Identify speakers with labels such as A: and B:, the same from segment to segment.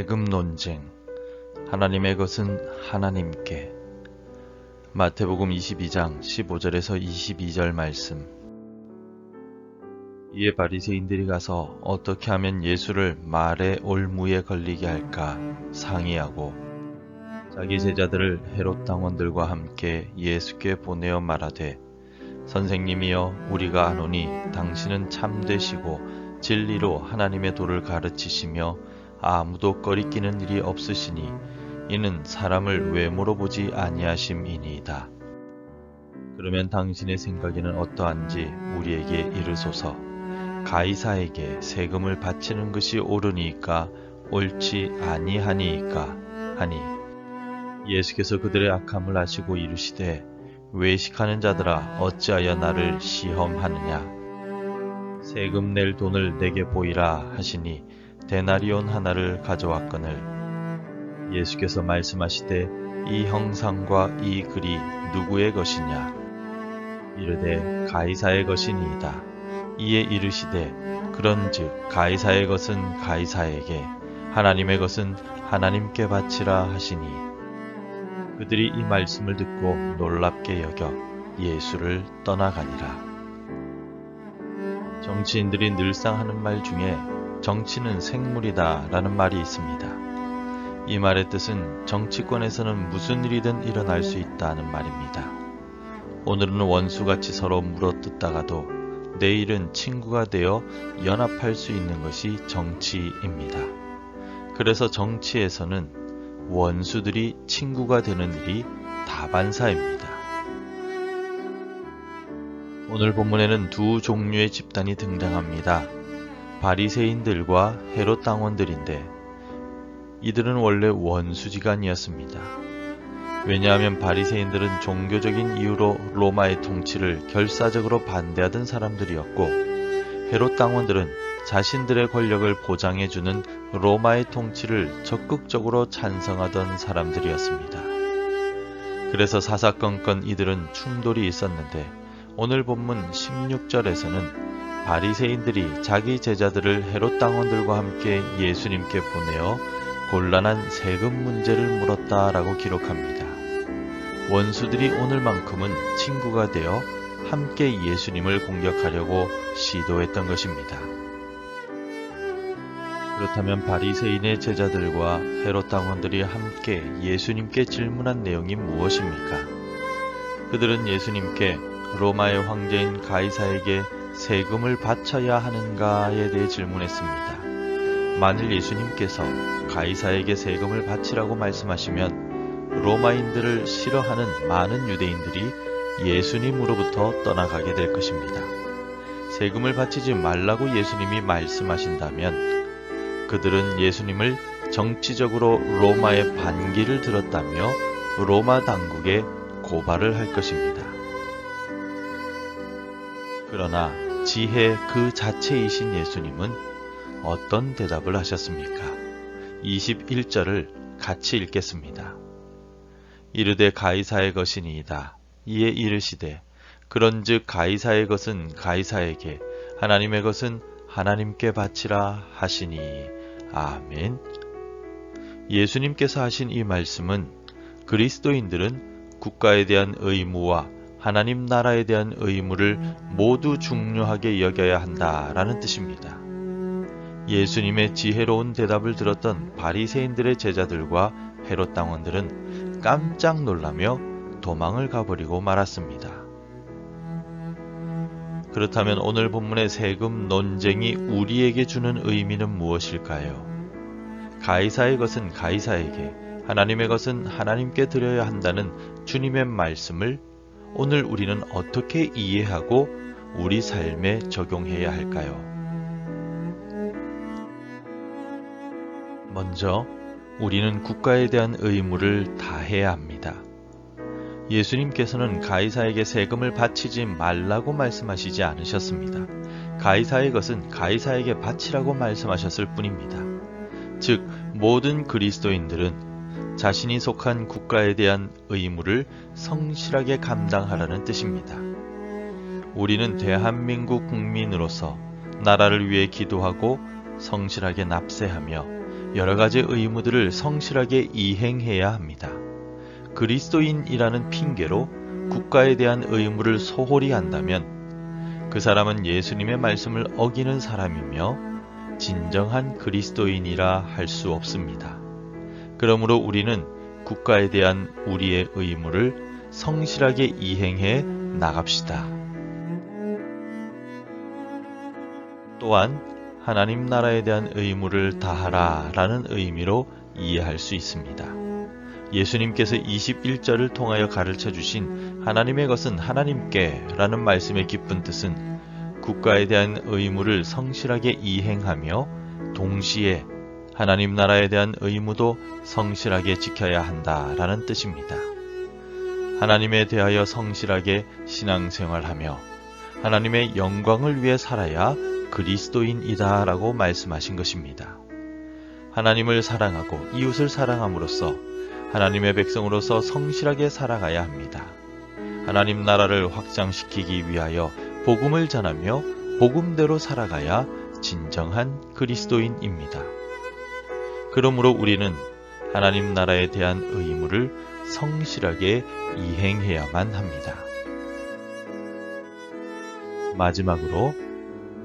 A: 세금 논쟁. 하나님의 것은 하나님께. 마태복음 22장 15절에서 22절 말씀. 이에 바리새인들이 가서 어떻게 하면 예수를 말의 올무에 걸리게 할까 상의하고 자기 제자들을 헤롯 당원들과 함께 예수께 보내어 말하되, 선생님이여, 우리가 아노니 당신은 참되시고 진리로 하나님의 도를 가르치시며 아무도 꺼리끼는 일이 없으시니 이는 사람을 외모로 보지 아니하심이니이다. 그러면 당신의 생각에는 어떠한지 우리에게 이르소서. 가이사에게 세금을 바치는 것이 옳으니까 옳지 아니하니이까 하니, 예수께서 그들의 악함을 아시고 이르시되, 외식하는 자들아, 어찌하여 나를 시험하느냐. 세금 낼 돈을 내게 보이라 하시니 데나리온 하나를 가져왔거늘, 예수께서 말씀하시되, 이 형상과 이 글이 누구의 것이냐. 이르되 가이사의 것이니이다. 이에 이르시되, 그런즉 가이사의 것은 가이사에게, 하나님의 것은 하나님께 바치라 하시니, 그들이 이 말씀을 듣고 놀랍게 여겨 예수를 떠나가니라. 정치인들이 늘상 하는 말 중에 정치는 생물이다 라는 말이 있습니다. 이 말의 뜻은 정치권에서는 무슨 일이든 일어날 수 있다는 말입니다. 오늘은 원수같이 서로 물어뜯다가도 내일은 친구가 되어 연합할 수 있는 것이 정치입니다. 그래서 정치에서는 원수들이 친구가 되는 일이 다반사입니다. 오늘 본문에는 두 종류의 집단이 등장합니다. 바리새인들과 헤롯 당원들인데, 이들은 원래 원수지간이었습니다. 왜냐하면 바리새인들은 종교적인 이유로 로마의 통치를 결사적으로 반대하던 사람들이었고, 헤롯 당원들은 자신들의 권력을 보장해주는 로마의 통치를 적극적으로 찬성하던 사람들이었습니다. 그래서 사사건건 이들은 충돌이 있었는데, 오늘 본문 16절에서는 바리새인들이 자기 제자들을 헤롯 당원들과 함께 예수님께 보내어 곤란한 세금 문제를 물었다라고 기록합니다. 원수들이 오늘만큼은 친구가 되어 함께 예수님을 공격하려고 시도했던 것입니다. 그렇다면 바리새인의 제자들과 헤롯 당원들이 함께 예수님께 질문한 내용이 무엇입니까? 그들은 예수님께 로마의 황제인 가이사에게 세금을 바쳐야 하는가에 대해 질문했습니다. 만일 예수님께서 가이사에게 세금을 바치라고 말씀하시면 로마인들을 싫어하는 많은 유대인들이 예수님으로부터 떠나가게 될 것입니다. 세금을 바치지 말라고 예수님이 말씀하신다면 그들은 예수님을 정치적으로 로마의 반기를 들었다며 로마 당국에 고발을 할 것입니다. 그러나 지혜 그 자체이신 예수님은 어떤 대답을 하셨습니까? 21절을 같이 읽겠습니다. 이르되 가이사의 것이니이다. 이에 이르시되, 그런즉 가이사의 것은 가이사에게, 하나님의 것은 하나님께 바치라 하시니. 아멘. 예수님께서 하신 이 말씀은 그리스도인들은 국가에 대한 의무와 하나님 나라에 대한 의무를 모두 중요하게 여겨야 한다라는 뜻입니다. 예수님의 지혜로운 대답을 들었던 바리새인들의 제자들과 헤롯 당원들은 깜짝 놀라며 도망을 가버리고 말았습니다. 그렇다면 오늘 본문의 세금 논쟁이 우리에게 주는 의미는 무엇일까요? 가이사의 것은 가이사에게, 하나님의 것은 하나님께 드려야 한다는 주님의 말씀을 오늘 우리는 어떻게 이해하고 우리 삶에 적용해야 할까요? 먼저 우리는 국가에 대한 의무를 다해야 합니다. 예수님께서는 가이사에게 세금을 바치지 말라고 말씀하시지 않으셨습니다. 가이사의 것은 가이사에게 바치라고 말씀하셨을 뿐입니다. 즉, 모든 그리스도인들은 자신이 속한 국가에 대한 의무를 성실하게 감당하라는 뜻입니다. 우리는 대한민국 국민으로서 나라를 위해 기도하고 성실하게 납세하며 여러 가지 의무들을 성실하게 이행해야 합니다. 그리스도인이라는 핑계로 국가에 대한 의무를 소홀히 한다면 그 사람은 예수님의 말씀을 어기는 사람이며 진정한 그리스도인이라 할 수 없습니다. 그러므로 우리는 국가에 대한 우리의 의무를 성실하게 이행해 나갑시다. 또한 하나님 나라에 대한 의무를 다하라 라는 의미로 이해할 수 있습니다. 예수님께서 21절을 통하여 가르쳐 주신 하나님의 것은 하나님께 라는 말씀의 깊은 뜻은 국가에 대한 의무를 성실하게 이행하며 동시에 하나님 나라에 대한 의무도 성실하게 지켜야 한다라는 뜻입니다. 하나님에 대하여 성실하게 신앙생활하며 하나님의 영광을 위해 살아야 그리스도인이다 라고 말씀하신 것입니다. 하나님을 사랑하고 이웃을 사랑함으로써 하나님의 백성으로서 성실하게 살아가야 합니다. 하나님 나라를 확장시키기 위하여 복음을 전하며 복음대로 살아가야 진정한 그리스도인입니다. 그러므로 우리는 하나님 나라에 대한 의무를 성실하게 이행해야만 합니다. 마지막으로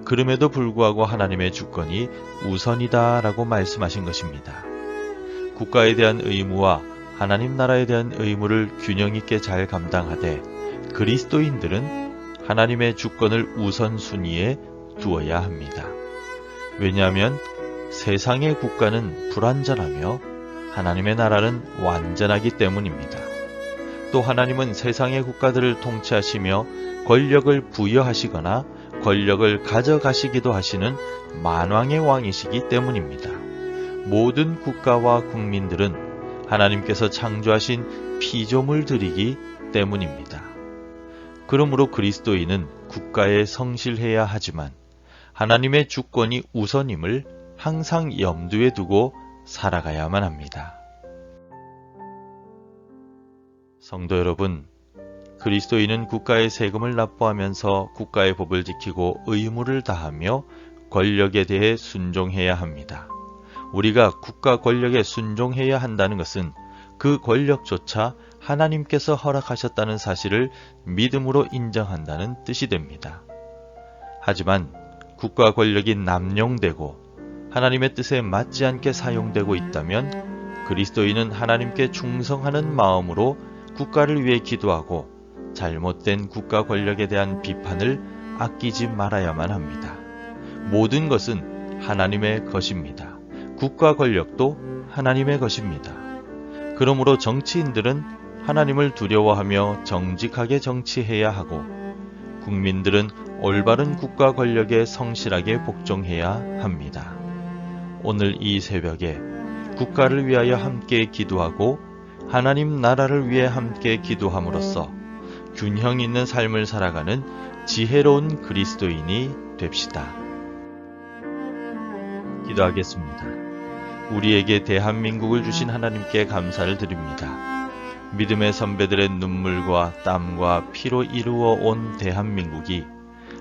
A: 그럼에도 불구하고 하나님의 주권이 우선이다 라고 말씀하신 것입니다. 국가에 대한 의무와 하나님 나라에 대한 의무를 균형 있게 잘 감당하되 그리스도인들은 하나님의 주권을 우선순위에 두어야 합니다. 왜냐하면 세상의 국가는 불완전하며 하나님의 나라는 완전하기 때문입니다. 또 하나님은 세상의 국가들을 통치하시며 권력을 부여하시거나 권력을 가져가시기도 하시는 만왕의 왕이시기 때문입니다. 모든 국가와 국민들은 하나님께서 창조하신 피조물들이기 때문입니다. 그러므로 그리스도인은 국가에 성실해야 하지만 하나님의 주권이 우선임을 항상 염두에 두고 살아가야만 합니다. 성도 여러분, 그리스도인은 국가의 세금을 납부하면서 국가의 법을 지키고 의무를 다하며 권력에 대해 순종해야 합니다. 우리가 국가 권력에 순종해야 한다는 것은 그 권력조차 하나님께서 허락하셨다는 사실을 믿음으로 인정한다는 뜻이 됩니다. 하지만 국가 권력이 남용되고 하나님의 뜻에 맞지 않게 사용되고 있다면 그리스도인은 하나님께 충성하는 마음으로 국가를 위해 기도하고 잘못된 국가 권력에 대한 비판을 아끼지 말아야만 합니다. 모든 것은 하나님의 것입니다. 국가 권력도 하나님의 것입니다. 그러므로 정치인들은 하나님을 두려워하며 정직하게 정치해야 하고 국민들은 올바른 국가 권력에 성실하게 복종해야 합니다. 오늘 이 새벽에 국가를 위하여 함께 기도하고 하나님 나라를 위해 함께 기도함으로써 균형 있는 삶을 살아가는 지혜로운 그리스도인이 됩시다. 기도하겠습니다. 우리에게 대한민국을 주신 하나님께 감사를 드립니다. 믿음의 선배들의 눈물과 땀과 피로 이루어 온 대한민국이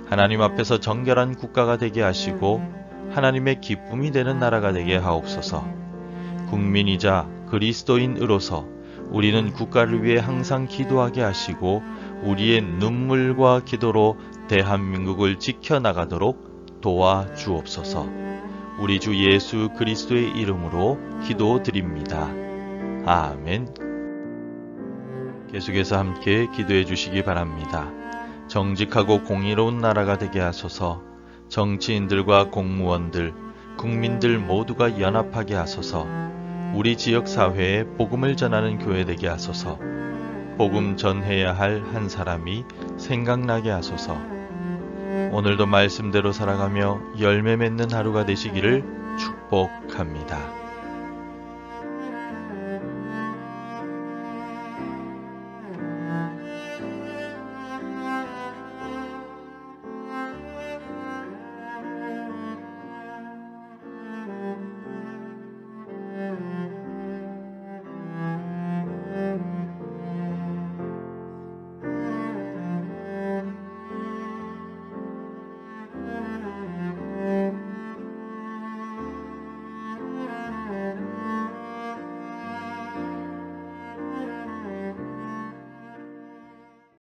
A: 하나님 앞에서 정결한 국가가 되게 하시고 하나님의 기쁨이 되는 나라가 되게 하옵소서. 국민이자 그리스도인으로서 우리는 국가를 위해 항상 기도하게 하시고 우리의 눈물과 기도로 대한민국을 지켜나가도록 도와주옵소서. 우리 주 예수 그리스도의 이름으로 기도드립니다. 아멘. 계속해서 함께 기도해 주시기 바랍니다. 정직하고 공의로운 나라가 되게 하소서. 정치인들과 공무원들, 국민들 모두가 연합하게 하소서. 우리 지역 사회에 복음을 전하는 교회 되게 하소서. 복음 전해야 할 한 사람이 생각나게 하소서. 오늘도 말씀대로 살아가며 열매 맺는 하루가 되시기를 축복합니다.